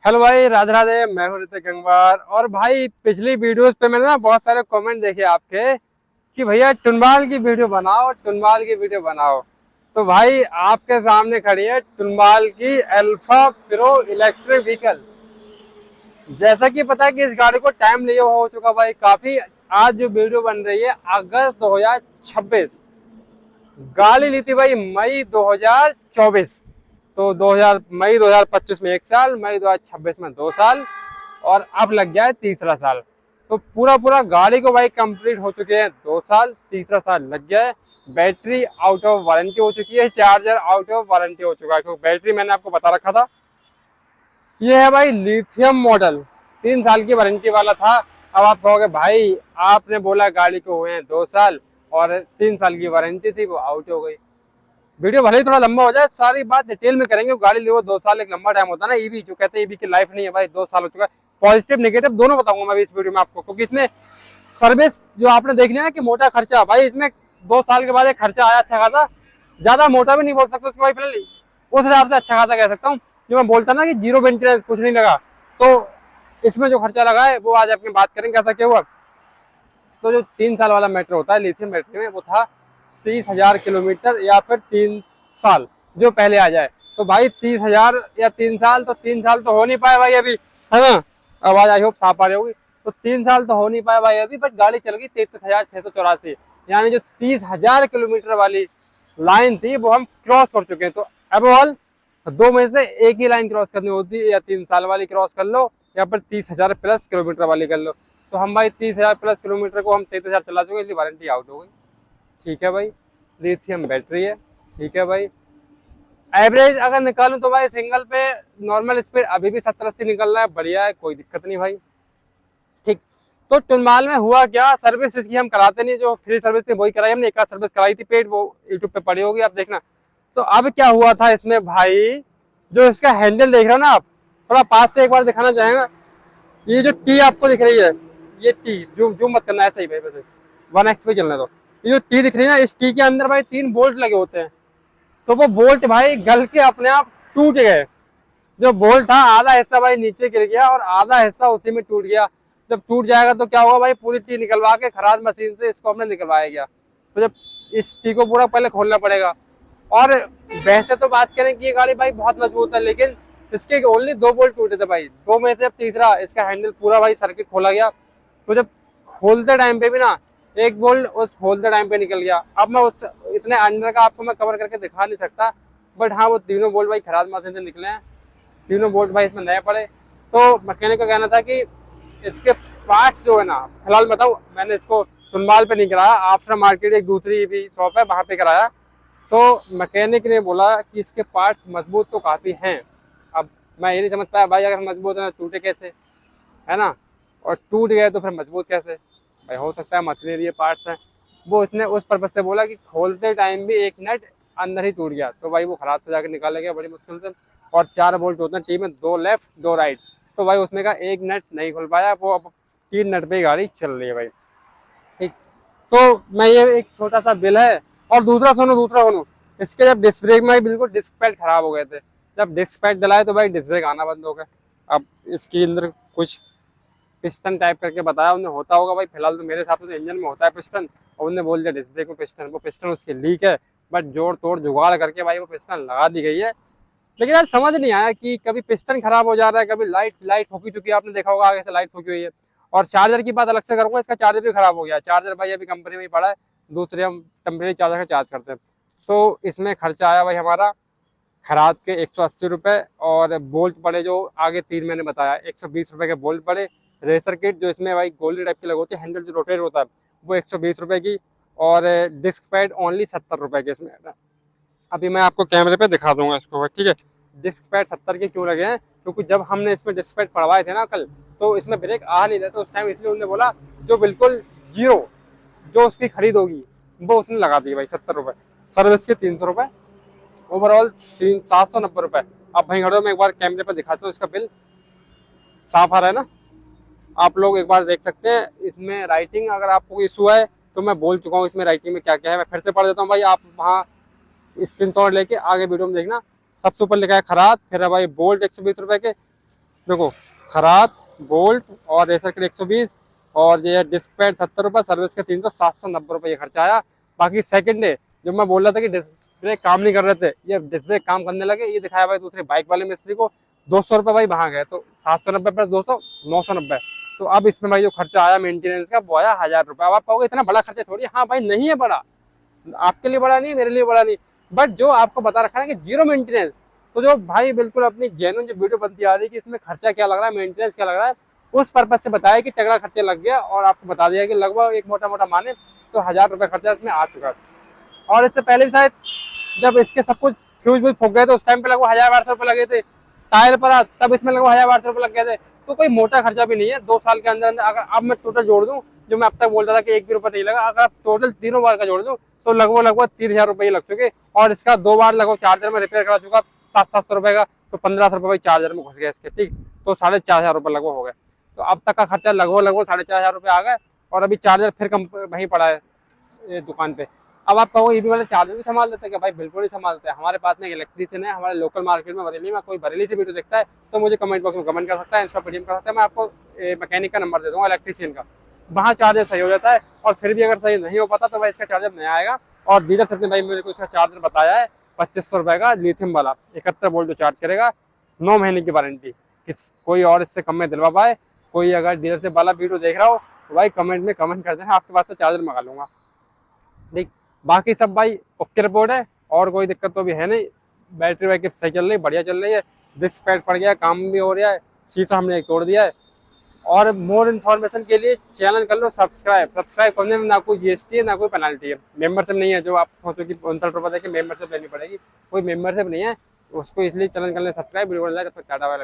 Hello भाई, राधे राधे। मैं हूं ऋतिक गंगवार। और भाई पिछली वीडियोस पे मैंने ना बहुत सारे कमेंट देखे आपके कि भैया टुनबाल की वीडियो बनाओ, टुनबाल की वीडियो बनाओ। तो भाई आपके सामने खड़ी है टुनबाल की अल्फा प्रो इलेक्ट्रिक व्हीकल। जैसा कि पता है कि इस गाड़ी को टाइम लिया हो चुका भाई काफी। आज जो वीडियो बन रही है अगस्त 2026, गाड़ी ली थी भाई मई 2024। तो 2000 मई 2025 में 1 साल, मई 2026 में 2 साल, और अब लग गया है तीसरा साल। तो पूरा पूरा गाड़ी को भाई कंप्लीट हो चुके हैं 2 साल, तीसरा साल लग गया है। बैटरी आउट ऑफ वारंटी हो चुकी है, चार्जर आउट ऑफ वारंटी हो चुका है, क्योंकि बैटरी मैंने आपको बता रखा था ये है भाई लिथियम मॉडल, 3 साल की वारंटी वाला था। अब आप कहोगे भाई आपने बोला गाड़ी को हुए हैं 2 साल और 3 साल की वारंटी थी वो आउट हो गई। वीडियो भले ही थोड़ा लंबा हो जाए, सारी बात डिटेल में करेंगे। गाड़ी ली वो 2 साल एक लंबा टाइम होता है ना। ईवी जो कहते हैं ईवी की लाइफ नहीं है भाई, 2 साल हो चुका है। पॉजिटिव नेगेटिव दोनों बताऊंगा मैं इस वीडियो में आपको, क्योंकि इसमें सर्विस जो आपने देख लिया ना कि मोटा खर्चा, भाई इसमें 2 साल के बाद एक खर्चा आया अच्छा खासा। ज्यादा मोटा भी नहीं बोल सकता उसके भाई, फिलहाल उस हिसाब से अच्छा खासा कह सकता हूँ। जो मैं बोलता ना कि जीरो मेंटेनेंस कुछ नहीं लगा, तो इसमें जो खर्चा लगा है वो आज अपनी बात करेंगे कैसा क्या हुआ। तो जो 3 साल वाला मैटर होता है लिथियम बैटरी में, वो था 30,000 किलोमीटर या फिर 3 साल जो पहले आ जाए। तो भाई 30,000 या 3 साल, तो 3 साल तो हो नहीं पाए भाई अभी, है ना। आवाज आई होप साफ आ रही होगी। तो 3 साल तो हो नहीं पाए भाई अभी, बट गाड़ी चल गई 33,684, यानी जो 30,000 किलोमीटर वाली लाइन थी वो हम क्रॉस कर चुके हैं। तो अब ऑल दो में से एक ही लाइन क्रॉस करनी होती है, या 3 साल वाली क्रॉस कर लो या फिर 30,000 प्लस किलोमीटर वाली कर लो। तो हम भाई 30,000 प्लस किलोमीटर को हम 33,000 चला चुके, इसलिए वारंटी आउट हो गई। ठीक है भाई, लिथियम बैटरी है। ठीक है भाई, एवरेज अगर निकालूं तो भाई सिंगल पे नॉर्मल स्पीड अभी भी 70-80 निकल रहा है, बढ़िया है, कोई दिक्कत नहीं भाई। ठीक। तो टुनमाल में हुआ क्या, सर्विस इसकी हम कराते नहीं, जो फ्री सर्विस थी वही कराई हमने। एक आध सर्विस कराई थी पेड, वो यूट्यूब पे पड़ी होगी, आप देखना। तो अब क्या हुआ था इसमें भाई, जो इसका हैंडल देख रहे हो ना आप, थोड़ा पास से एक बार दिखाना चाहेंगे। ये जो टी आपको दिख रही है, ये टी जूम जूम मत करना है, सही भाई, वैसे 1x पे चलने दो। ये जो टी दिख रही है ना, इस टी के अंदर भाई 3 बोल्ट लगे होते हैं। तो वो बोल्ट भाई गल के अपने आप टूट गए। जो बोल्ट था आधा हिस्सा भाई नीचे गिर गया और आधा हिस्सा उसी में टूट गया। जब टूट जाएगा तो क्या होगा भाई, पूरी टी निकलवा के खराद मशीन से इसको हमने निकलवाया गया। तो जब इस टी को पूरा पहले खोलना पड़ेगा। और वैसे तो बात करें कि ये गाड़ी भाई बहुत मजबूत है, लेकिन इसके ओनली 2 बोल्ट टूटे थे भाई, दो में से अब तीसरा इसका हैंडल पूरा भाई सर्किट खोला गया। तो जब खोलते टाइम पे भी ना एक बोल्ट उस खोलते टाइम पे निकल गया। अब मैं उस इतने अंदर का आपको मैं कवर करके दिखा नहीं सकता, बट हाँ वो तीनों बोल्ट भाई खराद मशीन से निकले हैं। तीनों बोल्ट भाई इसमें नए पड़े। तो मैकेनिक का कहना था कि इसके पार्ट्स जो है ना, फिलहाल बताऊँ मैंने इसको सुनवाल पे नहीं कराया, आफ्टर मार्केट एक दूसरी भी शॉप है वहाँ पे कराया। तो मैकेनिक ने बोला कि इसके पार्ट्स मजबूत तो काफ़ी हैं। अब मैं ये नहीं समझ पाया भाई, अगर मजबूत है टूटे कैसे, है ना, और टूट गए तो फिर मजबूत कैसे भाई। हो सकता है मशीनरी पार्ट्स हैं। वो इसने उस पर्पज से बोला कि खोलते टाइम भी एक नट अंदर ही टूट गया, तो भाई वो खराब से जाकर निकाला गया बड़ी मुश्किल से। और 4 बोल्ट होते हैं टी में, 2 लेफ्ट 2 राइट। तो भाई उसमें का एक नट नहीं खुल पाया, वो अब 3 नट पे गाड़ी चल रही है भाई। ठीक। तो मैं ये एक छोटा सा बिल है। और दूसरा सुनो, इसके जब डिस्क ब्रेक में बिल्कुल डिस्क पैड खराब हो गए थे। जब डिस्क पैड डलाए तो भाई डिस्क ब्रेक आना बंद हो गए। अब इसके अंदर कुछ पिस्टन टाइप करके बताया उन्हें, होता होगा भाई। फिलहाल तो मेरे हिसाब से तो इंजन में होता है पिस्टन, और उन्होंने बोल दिया डिस्क ब्रेक में पिस्टन। वो पिस्टन उसके लीक है, बट जोड़ तोड़ जुगाड़ करके भाई वो पिस्टन लगा दी गई है। लेकिन यार समझ नहीं आया कि कभी पिस्टन खराब हो जा रहा है, कभी लाइट लाइट ठोकी चुकी है, आपने देखा होगा आगे से लाइट ठोकी हुई है। और चार्जर की बात अलग से करूंगा, इसका चार्जर भी खराब हो गया। चार्जर भाई अभी कंपनी में ही पड़ा है, दूसरे हम टेम्परेरी चार्जर का चार्ज करते हैं। तो इसमें खर्चा आया भाई हमारा खराद के 180 रुपये, और बोल्ट पड़े जो आगे 3 मैंने बताया 120 रुपये के बोल्ट पड़े। रेसर किट जो इसमें भाई गोल्डी टाइप की लगी होती है, हैंडल जो रोटेट होता है, वो 120 रुपये की। और डिस्क पैड ओनली 70 रुपये के इसमें। अभी मैं आपको कैमरे पे दिखा दूंगा इसको, ठीक है। डिस्क पैड 70 के क्यों लगे हैं, क्योंकि जब हमने इसमें डिस्क पैड पड़वाए थे ना कल, तो इसमें ब्रेक आ नहीं रहे थे उस टाइम, इसलिए उन्होंने बोला जो बिल्कुल जीरो जो उसकी खरीद होगी वो उसने लगा दी भाई 70 रुपये। सर्विस के 300 रुपये, ओवरऑल 790 रुपये। अब भाई घड़ों में एक बार कैमरे पर दिखाते हो, इसका बिल साफ आ रहा है ना, आप लोग एक बार देख सकते हैं। इसमें राइटिंग अगर आपको इशू है तो मैं बोल चुका हूँ इसमें राइटिंग में क्या क्या है, मैं फिर से पढ़ देता हूँ भाई, आप वहाँ स्क्रीनशॉट लेके आगे वीडियो में देखना। सबसे ऊपर लिखा है खराद, फिर है भाई बोल्ट 120 रुपये के, देखो, खरात, बोल्ट और रेसर के 120 और ये डिस्क पैड 70 रुपये, सर्विस के 300, 790 रुपये ये खर्चा आया। बाकी सेकंड डे जो मैं बोल रहा था कि डिस्क ब्रेक काम नहीं कर रहे थे, ये डिस्क ब्रेक काम करने लगे, ये दिखाया भाई दूसरे बाइक वाले मिस्त्री को 200 रुपये भाई वहाँ गए, तो 790 प्लस 200, 990। तो अब इसमें भाई जो खर्चा आया मेंटेनेंस का वो आया 1000 रुपये। अब आप कहोगे इतना बड़ा खर्चा थोड़ी, हाँ भाई नहीं है बड़ा, आपके लिए बड़ा नहीं, मेरे लिए बड़ा नहीं, बट जो आपको बता रखा है कि जीरो मेंटेनेंस, तो जो भाई बिल्कुल अपनी जेन्युइन जो वीडियो बनती आ रही है कि इसमें खर्चा क्या लग रहा है, मेंटेनेंस क्या लग रहा है, उस पर्पज से बताया कि तगड़ा खर्चा लग गया, और आपको बता दिया कि लगभग एक मोटा मोटा माने तो 1000 रुपये खर्चा इसमें आ चुका है। और इससे पहले भी शायद जब इसके सब कुछ फ्यूज वूज फूक गए थे उस टाइम पे लगभग 1000-1200 रुपये लगे थे, टायर पर तब इसमें लगभग 1000-1200 रुपये लग गए थे। तो कोई मोटा खर्चा भी नहीं है 2 साल के अंदर अंदर। अगर अब मैं टोटल जोड़ दूं, जो मैं अब तक बोलता था कि एक भी रुपया नहीं लगा, अगर आप टोटल तीनों बार का जोड़ दूं तो लगभग 3000 रुपये लग चुके। और इसका 2 बार लगभग चार्जर में रिपेयर करा चुका 700-700 रुपये का, तो 1500 रुपये चार्जर में घुस गया इसके, ठीक, तो 4500 रुपये लगभग हो गए। तो अब तक का खर्चा लगभग 4500 रुपये आ गए। और अभी चार्जर फिर कम वहीं पड़ा है ये दुकान पे। अब आप कहोगे ईवी वाले चार्जर भी संभाल देते हैं क्या? भाई बिल्कुल नहीं संभालते हैं। हमारे पास में एक इलेक्ट्रीशियन है हमारे लोकल मार्केट में बरेली में, कोई बरेली से वीडियो देखता है तो मुझे कमेंट बॉक्स में कमेंट कर सकता है, इंस्टा पीडीएम कर सकता है, मैं आपको मैकेनिक का नंबर दे दूंगा इलेक्ट्रीशियन का, वहाँ चार्जर सही हो जाता है। और फिर भी अगर सही नहीं हो पाता तो भाई इसका चार्जर नया आएगा। और डीलर से भाई मेरे को इसका चार्जर बताया है 2500 रुपये का, लिथियम वाला 71 वोल्ट जो चार्ज करेगा, 9 महीने की वारंटी। कोई और इससे कम में दिलवा पाए, कोई अगर डीलर से वाला वीडियो देख रहा हो तो भाई कमेंट में कमेंट कर देना, आपके पास से चार्जर मंगा लूंगा, ठीक। बाकी सब भाई ओके रिपोर्ट है, और कोई दिक्कत तो भी है नहीं, बैटरी बैकअप सही चल रही है, बढ़िया चल रही है, डिस्क पैड पड़ गया, काम भी हो रहा है, शीशा हमने एक तोड़ दिया है। और मोर इन्फॉर्मेशन के लिए चैनल कर लो सब्सक्राइब करने में ना कोई जीएसटी है ना कोई पेनल्टी है, मेंबरशिप नहीं है जो आप सोचो कि 59 रुपये देके मेंबरशिप लेनी पड़ेगी, कोई मेंबरशिप नहीं है उसको, इसलिए चैनल कर ले सब्सक्राइब, वीडियो लाइक, टाटा वाला।